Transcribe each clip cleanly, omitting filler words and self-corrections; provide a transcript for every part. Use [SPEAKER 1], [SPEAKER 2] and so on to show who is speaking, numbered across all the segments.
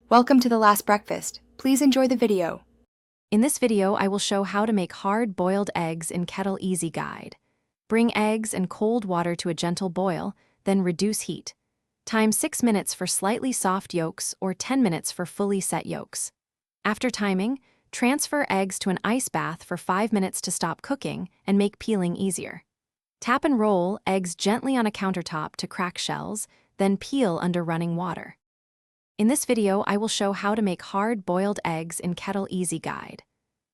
[SPEAKER 1] Welcome to The Last Breakfast. Please enjoy the video.
[SPEAKER 2] In this video, I will show how to make hard-boiled eggs in Kettle Easy Guide. Bring eggs and cold water to a gentle boil, then reduce heat. Time 6 minutes for slightly soft yolks or 10 minutes for fully set yolks. After timing, transfer eggs to an ice bath for 5 minutes to stop cooking and make peeling easier. Tap and roll eggs gently on a countertop to crack shells, then peel under running water. In this video, I will show how to make hard-boiled eggs in Kettle Easy Guide.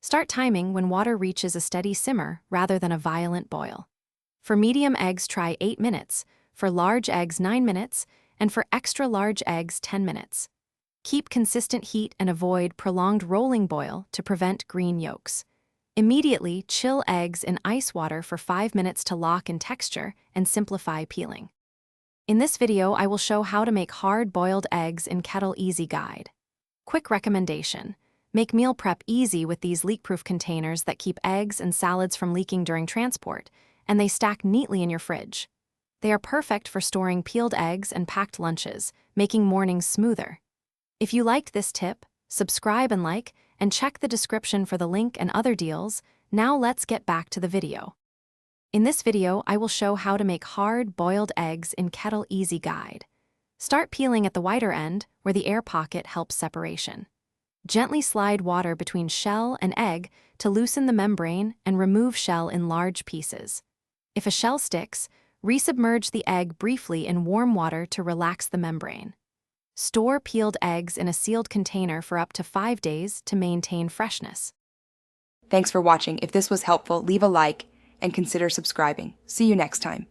[SPEAKER 2] Start timing when water reaches a steady simmer rather than a violent boil. For medium eggs, try 8 minutes, for large eggs 9 minutes, and for extra large eggs 10 minutes. Keep consistent heat and avoid prolonged rolling boil to prevent green yolks. Immediately chill eggs in ice water for 5 minutes to lock in texture and simplify peeling. In this video, I will show how to make hard-boiled eggs in Kettle Easy Guide. Quick recommendation: make meal prep easy with these leak-proof containers that keep eggs and salads from leaking during transport, and they stack neatly in your fridge. They are perfect for storing peeled eggs and packed lunches, making mornings smoother. If you liked this tip, subscribe and like, and check the description for the link and other deals. Now let's get back to the video. In this video, I will show how to make hard-boiled eggs in Kettle Easy Guide. Start peeling at the wider end, where the air pocket helps separation. Gently slide water between shell and egg to loosen the membrane and remove shell in large pieces. If a shell sticks, resubmerge the egg briefly in warm water to relax the membrane. Store peeled eggs in a sealed container for up to 5 days to maintain freshness.
[SPEAKER 1] Thanks for watching. If this was helpful, leave a like and consider subscribing. See you next time.